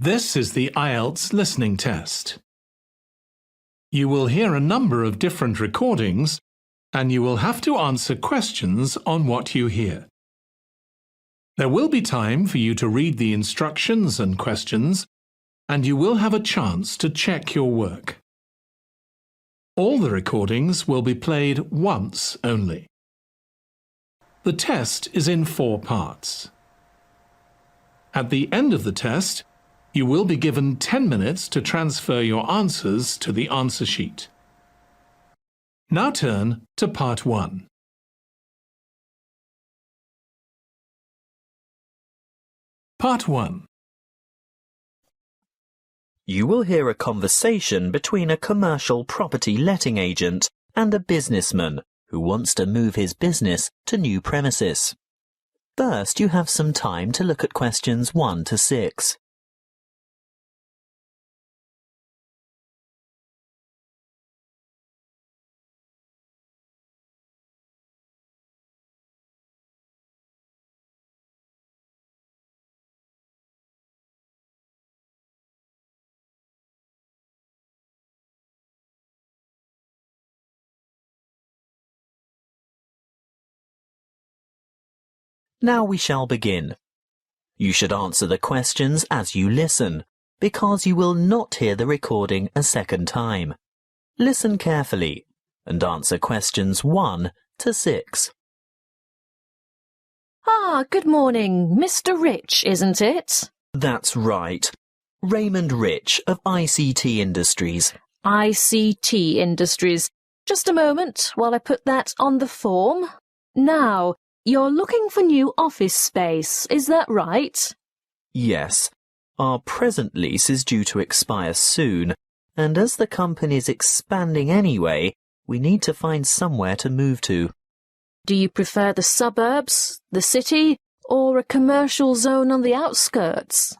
This is the IELTS listening test. You will hear a number of different recordings and you will have to answer questions on what you hear. There will be time for you to read the instructions and questions, and you will have a chance to check your work. All the recordings will be played once only. The test is in 4 parts. At the end of the test, you will be given 10 minutes to transfer your answers to the answer sheet. Now turn to Part 1. Part 1. You will hear a conversation between a commercial property letting agent and a businessman who wants to move his business to new premises. First, you have some time to look at questions 1 to 6. Now we shall begin. You should answer the questions as you listen, because you will not hear the recording a second time. Listen carefully and answer questions 1 to 6. Good morning. Mr. Rich, isn't it? That's right. Raymond Rich of ICT Industries. ICT Industries. Just a moment while I put that on the form. Now, you're looking for new office space, is that right? Yes. Our present lease is due to expire soon, and as the company is expanding anyway, we need to find somewhere to move to. Do you prefer the suburbs, the city, or a commercial zone on the outskirts?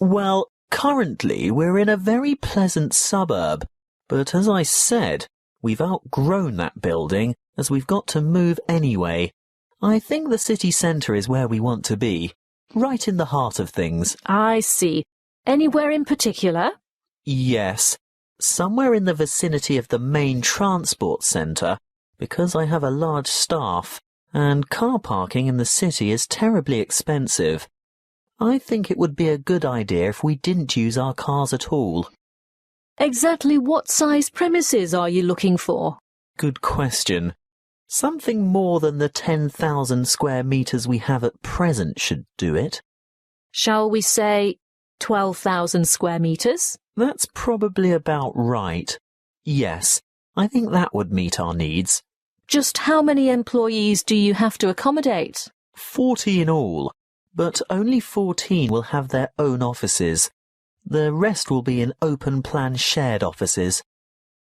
Well, currently we're in a very pleasant suburb, but as I said, we've outgrown that building as we've got to move anyway. I think the city centre is where we want to be, right in the heart of things. I see. Anywhere in particular? Yes, somewhere in the vicinity of the main transport centre, because I have a large staff, and car parking in the city is terribly expensive. I think it would be a good idea if we didn't use our cars at all. Exactly what size premises are you looking for? Good question. Something more than the 10,000 square metres we have at present should do it. Shall we say 12,000 square metres? That's probably about right. Yes, I think that would meet our needs. Just how many employees do you have to accommodate? 40 in all, but only 14 will have their own offices. The rest will be in open-plan shared offices.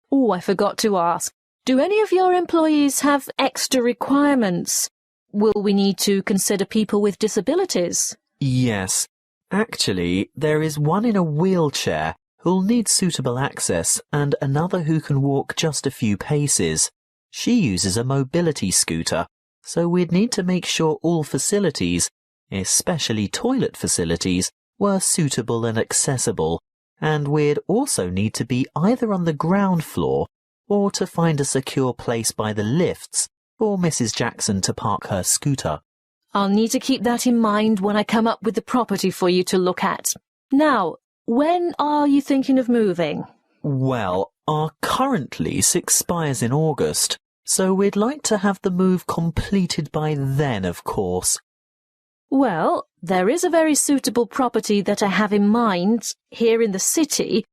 Oh, I forgot to ask. Do any of your employees have extra requirements? Will we need to consider people with disabilities? Yes. Actually, there is one in a wheelchair who'll need suitable access and another who can walk just a few paces. She uses a mobility scooter, so we'd need to make sure all facilities, especially toilet facilities, were suitable and accessible, and we'd also need to be either on the ground floor or to find a secure place by the lifts for Mrs. Jackson to park her scooter. I'll need to keep that in mind when I come up with the property for you to look at. Now, when are you thinking of moving? Well, our current lease expires in August, so we'd like to have the move completed by then, of course. Well, there is a very suitable property that I have in mind here in the city,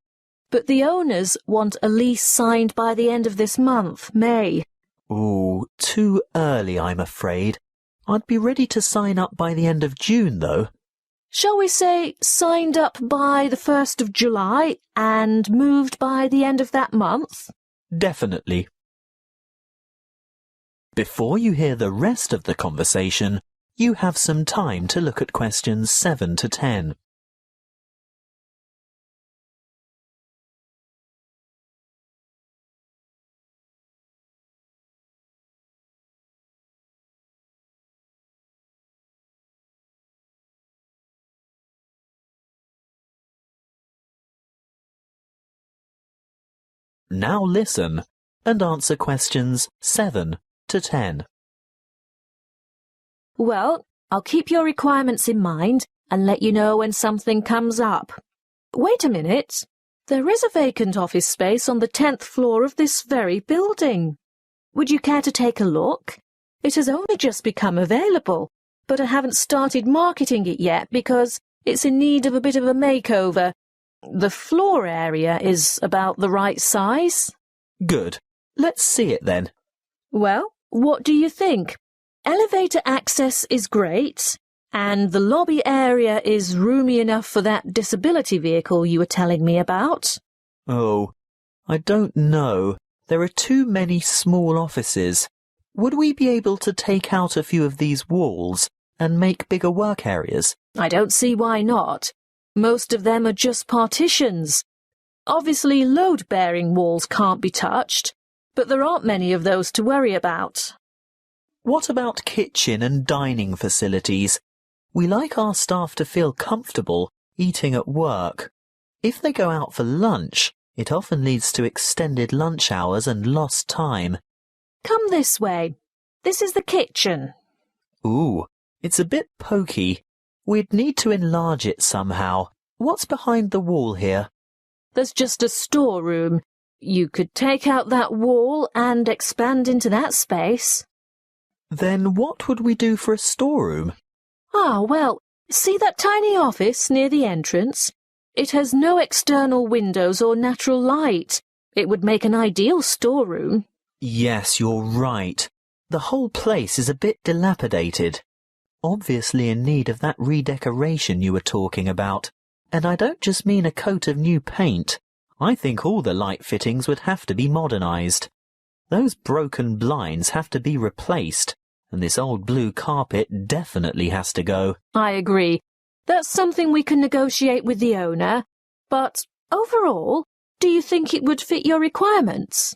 but the owners want a lease signed by the end of this month, May. Ooh, too early, I'm afraid. I'd be ready to sign up by the end of June, though. Shall we say signed up by the 1st of July and moved by the end of that month? Definitely. Before you hear the rest of the conversation, you have some time to look at questions 7 to 10. Now listen and answer questions 7 to 10. Well, I'll keep your requirements in mind and let you know when something comes up. Wait a minute. There is a vacant office space on the 10th floor of this very building. Would you care to take a look? It has only just become available, but I haven't started marketing it yet because it's in need of a bit of a makeover. The floor area is about the right size. Good. Let's see it then. Well, what do you think? Elevator access is great, and the lobby area is roomy enough for that disability vehicle you were telling me about. Oh, I don't know. There are too many small offices. Would we be able to take out a few of these walls and make bigger work areas? I don't see why not. Most of them are just partitions. Obviously, load-bearing walls can't be touched, but there aren't many of those to worry about. What about kitchen and dining facilities? We like our staff to feel comfortable eating at work. If they go out for lunch, it often leads to extended lunch hours and lost time. Come this way. This is the kitchen. Ooh, it's a bit pokey. We'd need to enlarge it somehow. What's behind the wall here? There's just a storeroom. You could take out that wall and expand into that space. Then what would we do for a storeroom? Ah, well, see that tiny office near the entrance? It has no external windows or natural light. It would make an ideal storeroom. Yes, you're right. The whole place is a bit dilapidated. Obviously in need of that redecoration you were talking about. And I don't just mean a coat of new paint. I think all the light fittings would have to be modernized. Those broken blinds have to be replaced, and this old blue carpet definitely has to go. I agree. That's something we can negotiate with the owner. But overall, do you think it would fit your requirements?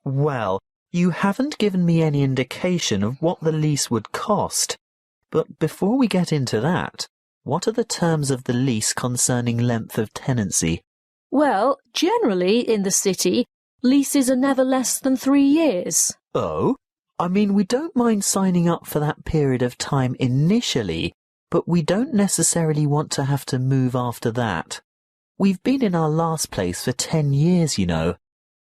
Well, you haven't given me any indication of what the lease would cost. But before we get into that, what are the terms of the lease concerning length of tenancy? Well, generally in the city, leases are never less than 3 years. Oh? I mean, we don't mind signing up for that period of time initially, but we don't necessarily want to have to move after that. We've been in our last place for 10 years, you know.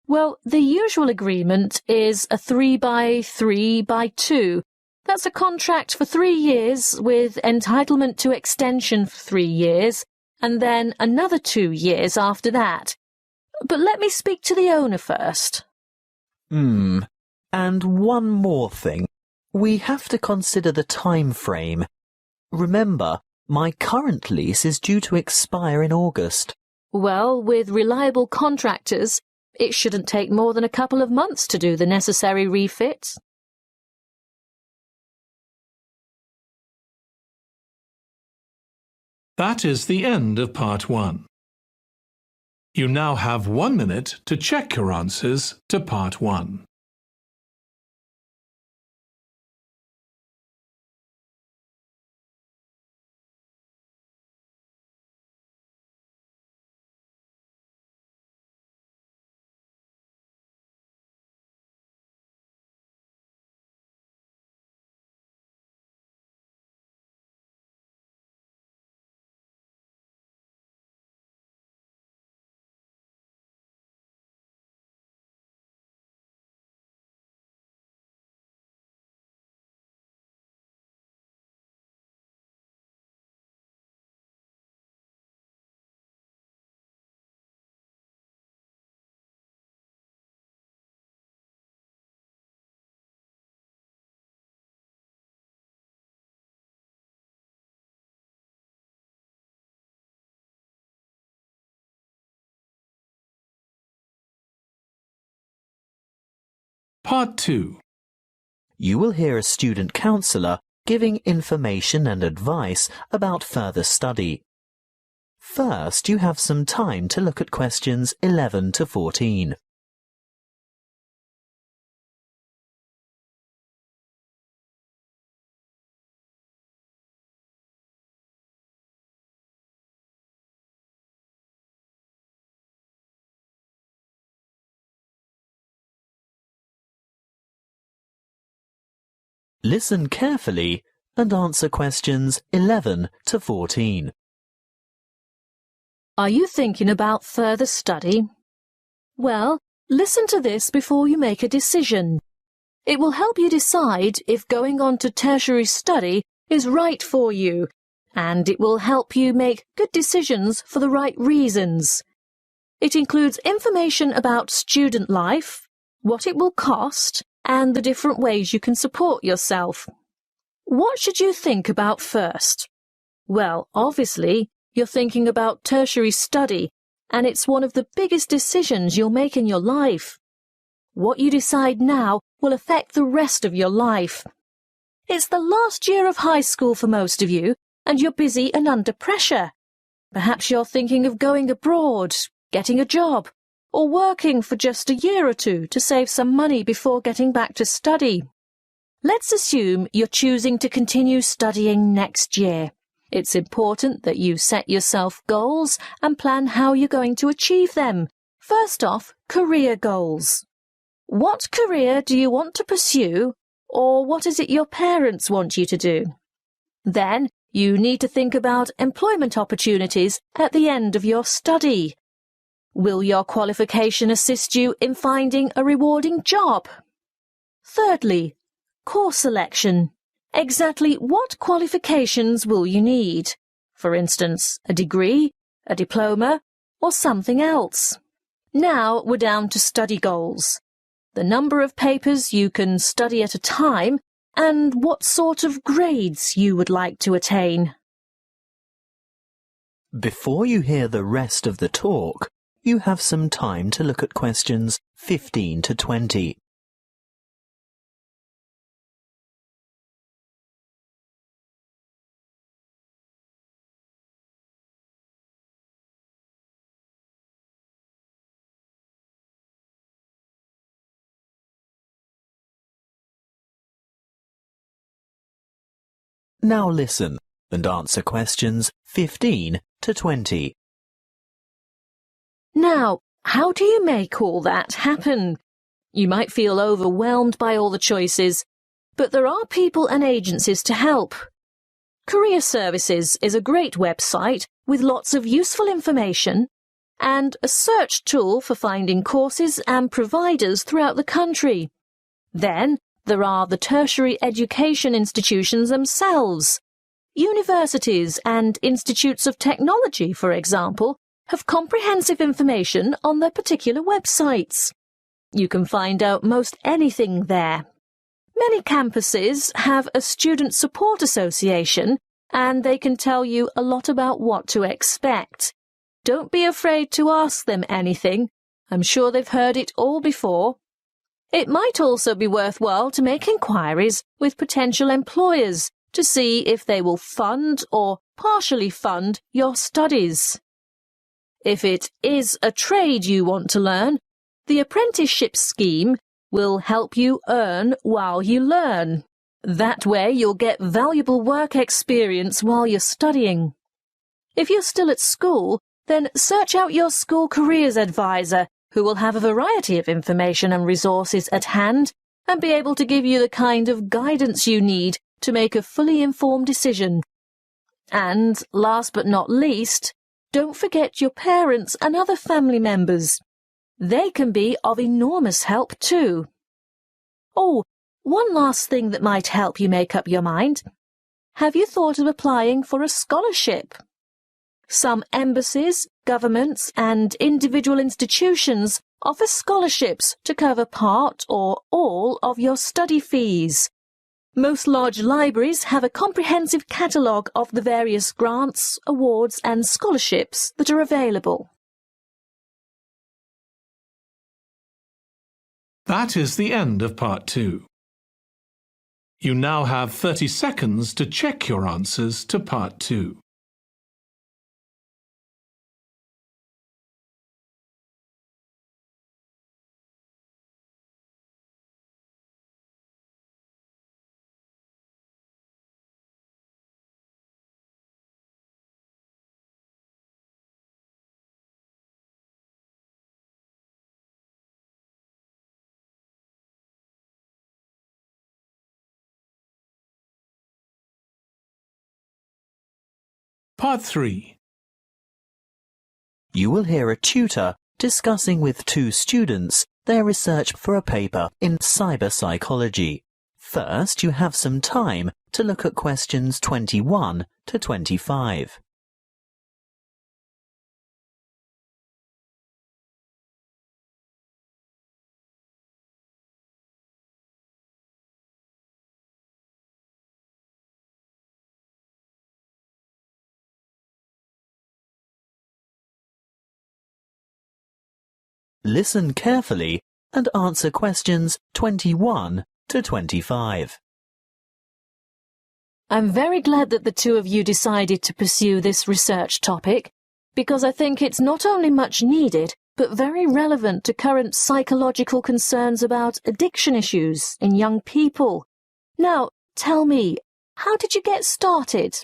Well, the usual agreement is a 3x3x2. That's a contract for 3 years with entitlement to extension for 3 years, and then another 2 years after that. But let me speak to the owner first. And one more thing. We have to consider the time frame. Remember, my current lease is due to expire in August. Well, with reliable contractors, it shouldn't take more than a couple of months to do the necessary refits. That is the end of part 1. You now have 1 minute to check your answers to part 1. Part 2. You will hear a student counsellor giving information and advice about further study. First, you have some time to look at questions 11 to 14. Listen carefully and answer questions 11 to 14. Are you thinking about further study? Well, listen to this before you make a decision. It will help you decide if going on to tertiary study is right for you, and it will help you make good decisions for the right reasons. It includes information about student life, what it will cost, and the different ways you can support yourself. What should you think about first? Well, obviously, you're thinking about tertiary study, and it's one of the biggest decisions you'll make in your life. What you decide now will affect the rest of your life. It's the last year of high school for most of you, and you're busy and under pressure. Perhaps you're thinking of going abroad, getting a job, or working for just a year or two to save some money before getting back to study. Let's assume you're choosing to continue studying next year. It's important that you set yourself goals and plan how you're going to achieve them. First off, career goals. What career do you want to pursue, or what is it your parents want you to do? Then, you need to think about employment opportunities at the end of your study. Will your qualification assist you in finding a rewarding job? Thirdly, course selection. Exactly what qualifications will you need? For instance, a degree, a diploma, or something else. Now we're down to study goals. The number of papers you can study at a time, and what sort of grades you would like to attain. Before you hear the rest of the talk, you have some time to look at questions 15 to 20. Now listen and answer questions 15 to 20. Now, how do you make all that happen? You might feel overwhelmed by all the choices, but there are people and agencies to help. Career Services is a great website with lots of useful information and a search tool for finding courses and providers throughout the country. Then, there are the tertiary education institutions themselves. Universities and institutes of technology, for example, have comprehensive information on their particular websites. You can find out most anything there. Many campuses have a student support association, and they can tell you a lot about what to expect. Don't be afraid to ask them anything. I'm sure they've heard it all before. It might also be worthwhile to make inquiries with potential employers to see if they will fund or partially fund your studies. If it is a trade you want to learn, the apprenticeship scheme will help you earn while you learn. That way you'll get valuable work experience while you're studying. If you're still at school, then search out your school careers advisor, who will have a variety of information and resources at hand and be able to give you the kind of guidance you need to make a fully informed decision. And, last but not least, don't forget your parents and other family members. They can be of enormous help too. Oh, one last thing that might help you make up your mind. Have you thought of applying for a scholarship? Some embassies, governments and individual institutions offer scholarships to cover part or all of your study fees. Most large libraries have a comprehensive catalogue of the various grants, awards and scholarships that are available. That is the end of part 2. You now have 30 seconds to check your answers to part 2. Part 3. You will hear a tutor discussing with two students their research for a paper in cyber psychology. First, you have some time to look at questions 21 to 25. Listen carefully and answer questions 21 to 25. I'm very glad that the two of you decided to pursue this research topic, because I think it's not only much needed, but very relevant to current psychological concerns about addiction issues in young people. Now, tell me, how did you get started?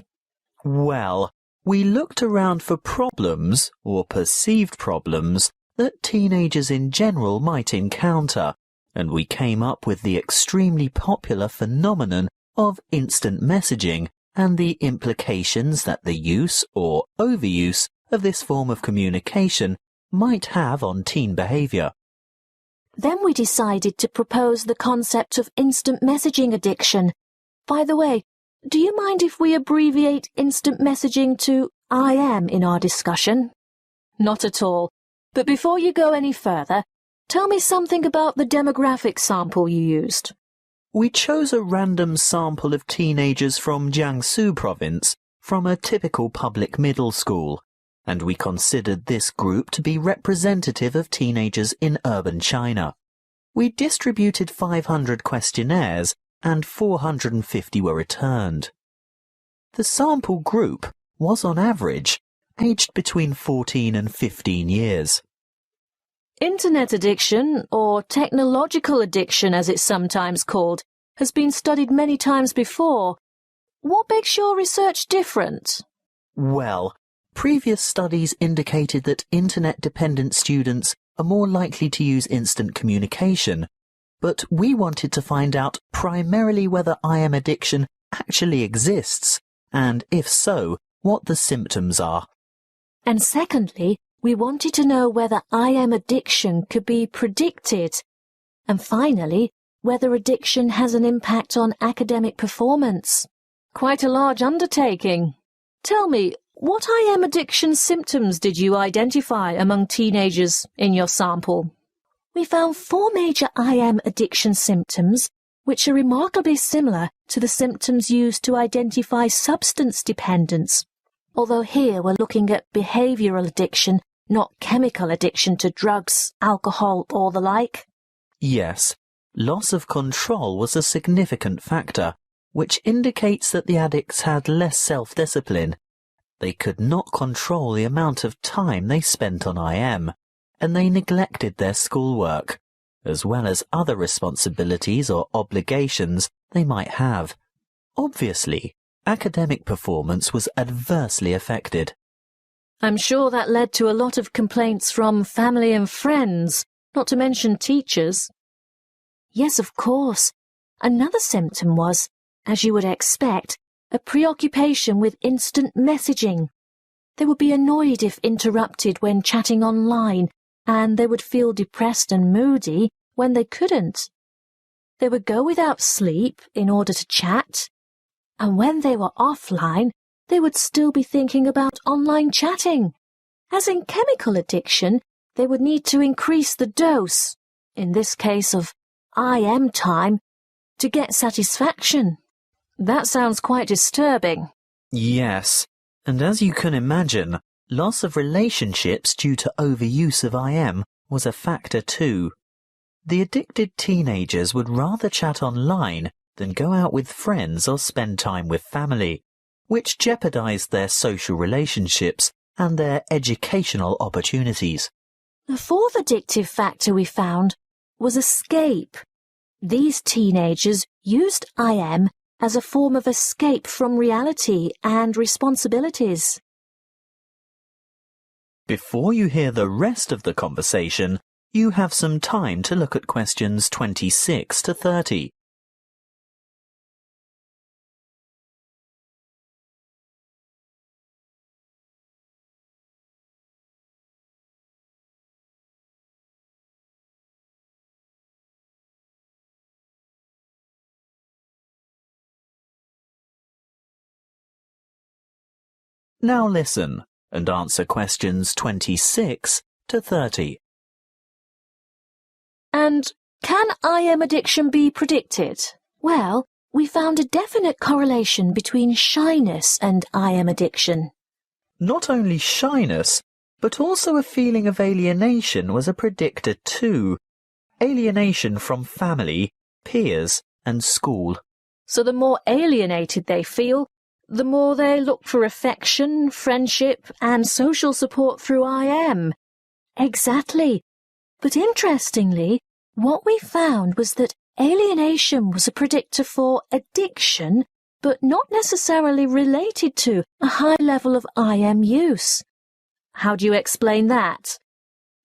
Well, we looked around for problems, or perceived problems, that teenagers in general might encounter, and we came up with the extremely popular phenomenon of instant messaging and the implications that the use or overuse of this form of communication might have on teen behaviour. Then we decided to propose the concept of instant messaging addiction. By the way, do you mind if we abbreviate instant messaging to I.M. in our discussion? Not at all. But before you go any further, tell me something about the demographic sample you used. We chose a random sample of teenagers from Jiangsu province from a typical public middle school, and we considered this group to be representative of teenagers in urban China. We distributed 500 questionnaires and 450 were returned. The sample group was on average aged between 14 and 15 years. Internet addiction, or technological addiction as it's sometimes called, has been studied many times before. What makes your research different? Well, previous studies indicated that internet-dependent students are more likely to use instant communication, but we wanted to find out primarily whether I.M. addiction actually exists, and if so, what the symptoms are. And secondly, we wanted to know whether I.M. addiction could be predicted. And finally, whether addiction has an impact on academic performance. Quite a large undertaking. Tell me, what I.M. addiction symptoms did you identify among teenagers in your sample? We found 4 major I.M. addiction symptoms, which are remarkably similar to the symptoms used to identify substance dependence. Although here we're looking at behavioural addiction, not chemical addiction to drugs, alcohol, or the like. Yes, loss of control was a significant factor, which indicates that the addicts had less self-discipline. They could not control the amount of time they spent on I.M., and they neglected their schoolwork, as well as other responsibilities or obligations they might have. Obviously, academic performance was adversely affected. I'm sure that led to a lot of complaints from family and friends, not to mention teachers. Yes, of course. Another symptom was, as you would expect, a preoccupation with instant messaging. They would be annoyed if interrupted when chatting online, and they would feel depressed and moody when they couldn't. They would go without sleep in order to chat, and when they were offline, they would still be thinking about online chatting. As in chemical addiction, they would need to increase the dose, in this case of I.M. time, to get satisfaction. That sounds quite disturbing. Yes, and as you can imagine, loss of relationships due to overuse of I.M. was a factor too. The addicted teenagers would rather chat online than go out with friends or spend time with family, which jeopardized their social relationships and their educational opportunities. The fourth addictive factor we found was escape. These teenagers used I.M. as a form of escape from reality and responsibilities. Before you hear the rest of the conversation, you have some time to look at questions 26 to 30. Now listen and answer questions 26 to 30. And can I.M. addiction be predicted? Well, we found a definite correlation between shyness and I.M. addiction. Not only shyness, but also a feeling of alienation was a predictor too. Alienation from family, peers, and school. So the more alienated they feel, the more they look for affection, friendship, and social support through I.M. Exactly. But interestingly, what we found was that alienation was a predictor for addiction, but not necessarily related to a high level of I.M. use. How do you explain that?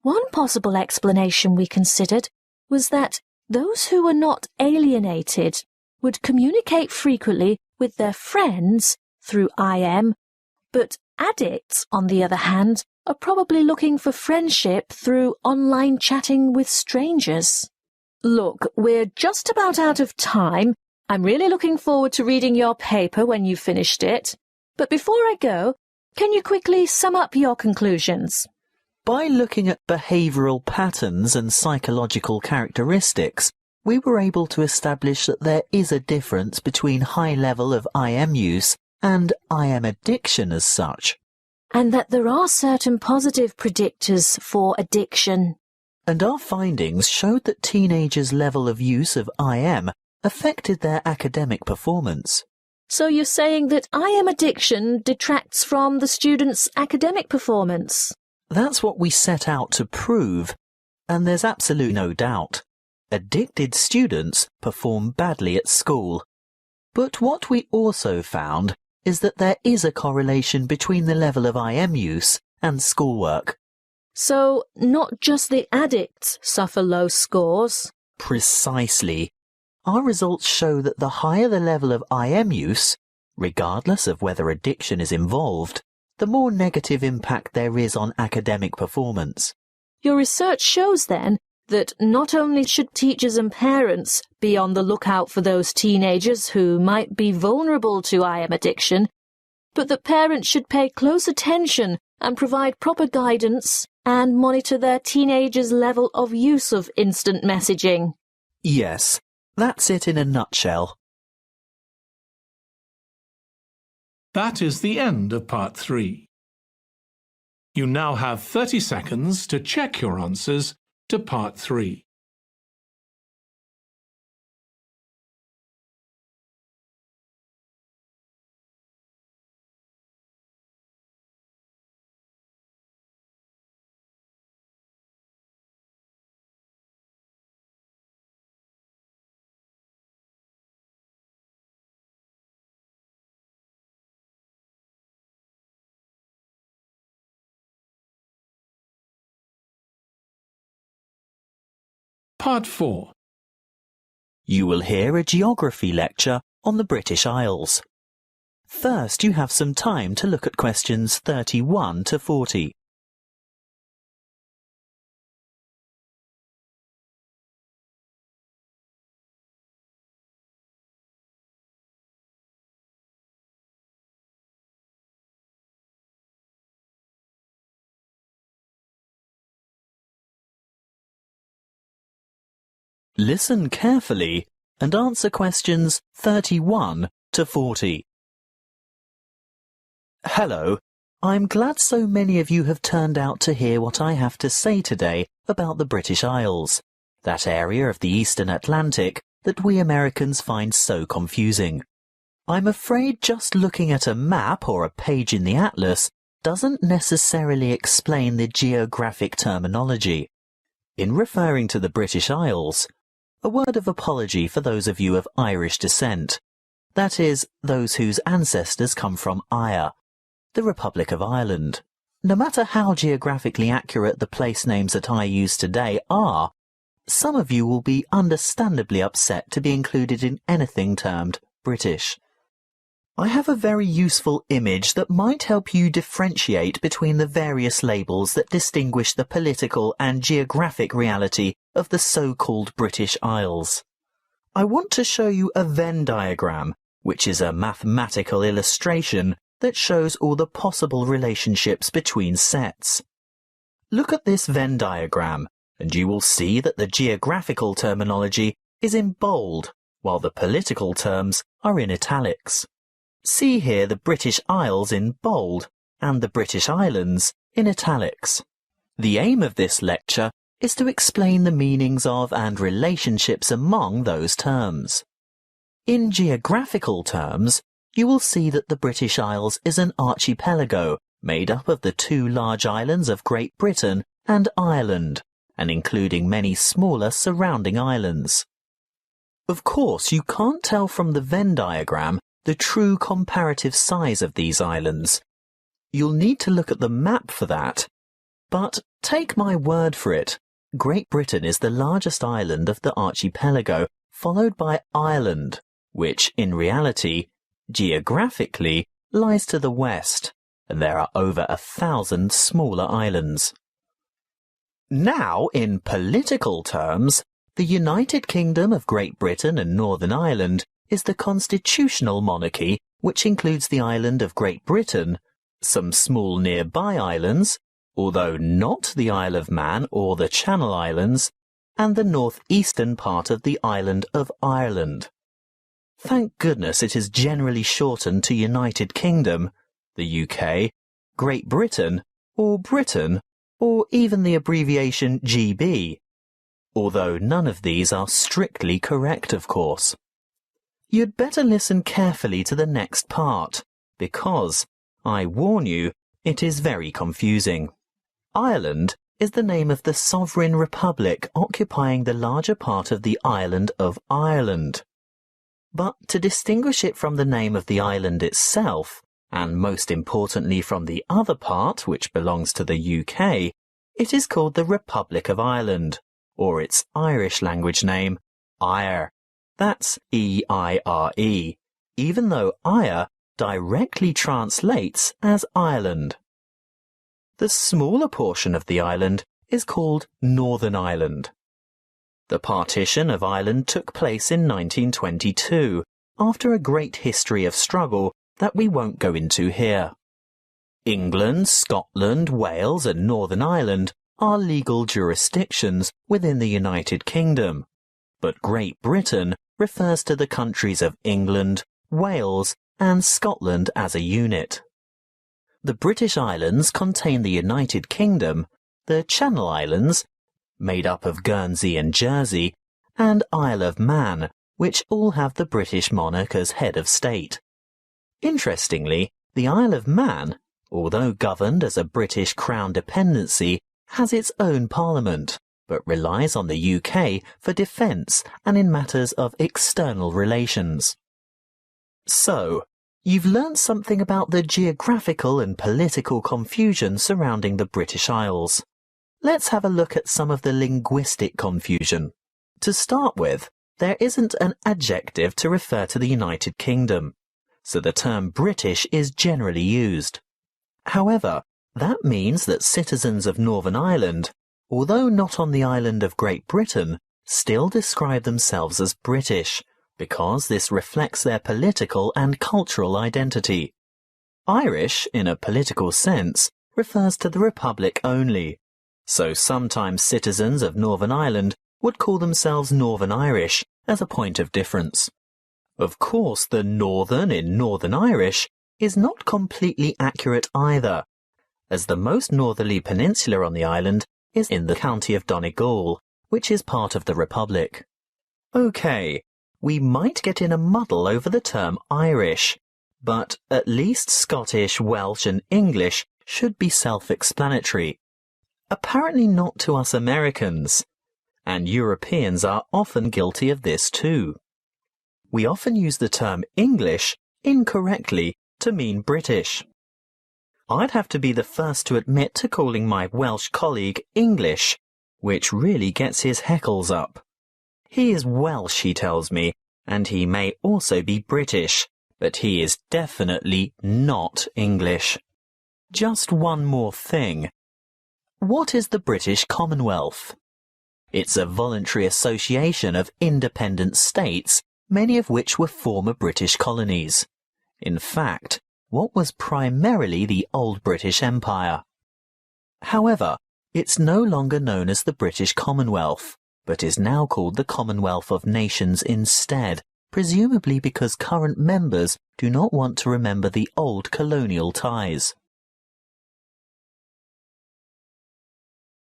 One possible explanation we considered was that those who were not alienated would communicate frequently with their friends through I.M., but addicts, on the other hand, are probably looking for friendship through online chatting with strangers. Look, we're just about out of time. I'm really looking forward to reading your paper when you've finished it. But before I go, can you quickly sum up your conclusions? By looking at behavioural patterns and psychological characteristics, we were able to establish that there is a difference between high level of I.M. use and I.M. addiction as such. And that there are certain positive predictors for addiction. And our findings showed that teenagers' level of use of I.M. affected their academic performance. So you're saying that I.M. addiction detracts from the students' academic performance? That's what we set out to prove, and there's absolutely no doubt. Addicted students perform badly at school. But what we also found is that there is a correlation between the level of I.M. use and schoolwork. So not just the addicts suffer low scores? Precisely. Our results show that the higher the level of I.M. use, regardless of whether addiction is involved, the more negative impact there is on academic performance. Your research shows then that not only should teachers and parents be on the lookout for those teenagers who might be vulnerable to I.M. addiction, but that parents should pay close attention and provide proper guidance and monitor their teenagers' level of use of instant messaging. Yes, that's it in a nutshell. That is the end of part 3. You now have 30 seconds to check your answers to part 3. Part 4. You will hear a geography lecture on the British Isles. First, you have some time to look at questions 31 to 40. Listen carefully and answer questions 31 to 40. Hello, I'm glad so many of you have turned out to hear what I have to say today about the British Isles, that area of the Eastern Atlantic that we Americans find so confusing. I'm afraid just looking at a map or a page in the atlas doesn't necessarily explain the geographic terminology. In referring to the British Isles, a word of apology for those of you of Irish descent, that is, those whose ancestors come from Eire, the Republic of Ireland. No matter how geographically accurate the place names that I use today are, some of you will be understandably upset to be included in anything termed British. I have a very useful image that might help you differentiate between the various labels that distinguish the political and geographic reality of the so-called British Isles. I want to show you a Venn diagram, which is a mathematical illustration that shows all the possible relationships between sets. Look at this Venn diagram, and you will see that the geographical terminology is in bold, while the political terms are in italics. See here the British Isles in bold and the British Islands in italics. The aim of this lecture is to explain the meanings of and relationships among those terms. In geographical terms, you will see that the British Isles is an archipelago made up of the two large islands of Great Britain and Ireland, and including many smaller surrounding islands. Of course, you can't tell from the Venn diagram the true comparative size of these islands. You'll need to look at the map for that. But take my word for it, Great Britain is the largest island of the archipelago, followed by Ireland, which in reality, geographically, lies to the west, and there are over 1,000 smaller islands. Now, in political terms, the United Kingdom of Great Britain and Northern Ireland is the constitutional monarchy, which includes the island of Great Britain, some small nearby islands, although not the Isle of Man or the Channel Islands, and the northeastern part of the island of Ireland. Thank goodness it is generally shortened to United Kingdom, the UK, Great Britain, or even the abbreviation GB, although none of these are strictly correct, of course. You'd better listen carefully to the next part, because, I warn you, it is very confusing. Ireland is the name of the sovereign republic occupying the larger part of the island of Ireland. But to distinguish it from the name of the island itself, and most importantly from the other part which belongs to the UK, it is called the Republic of Ireland, or its Irish language name, Eire. That's E-I-R-E, even though Eire directly translates as Ireland. The smaller portion of the island is called Northern Ireland. The partition of Ireland took place in 1922, after a great history of struggle that we won't go into here. England, Scotland, Wales and Northern Ireland are legal jurisdictions within the United Kingdom, but Great Britain refers to the countries of England, Wales and Scotland as a unit. The British Islands contain the United Kingdom, the Channel Islands, made up of Guernsey and Jersey, and Isle of Man, which all have the British monarch as head of state. Interestingly, the Isle of Man, although governed as a British Crown dependency, has its own parliament, but relies on the UK for defence and in matters of external relations. So, you've learnt something about the geographical and political confusion surrounding the British Isles. Let's have a look at some of the linguistic confusion. To start with, there isn't an adjective to refer to the United Kingdom, so the term British is generally used. However, that means that citizens of Northern Ireland, although not on the island of Great Britain, still describe themselves as British, because this reflects their political and cultural identity. Irish, in a political sense, refers to the Republic only, so sometimes citizens of Northern Ireland would call themselves Northern Irish as a point of difference. Of course, the Northern in Northern Irish is not completely accurate either, as the most northerly peninsula on the island is in the county of Donegal, which is part of the Republic. Okay, we might get in a muddle over the term Irish, but at least Scottish, Welsh and English should be self-explanatory. Apparently not to us Americans, and Europeans are often guilty of this too. We often use the term English incorrectly to mean British. I'd have to be the first to admit to calling my Welsh colleague English, which really gets his heckles up. He is Welsh, he tells me, and he may also be British, but he is definitely not English. Just one more thing. What is the British Commonwealth? It's a voluntary association of independent states, many of which were former British colonies. In fact, what was primarily the old British Empire. However, it's no longer known as the British Commonwealth, but is now called the Commonwealth of Nations instead, presumably because current members do not want to remember the old colonial ties.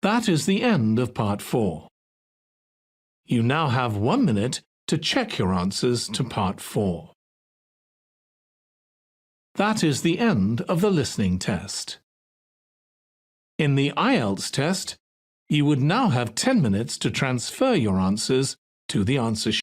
That is the end of Part 4. You now have 1 minute to check your answers to Part 4. That is the end of the listening test. In the IELTS test, you would now have 10 minutes to transfer your answers to the answer sheet.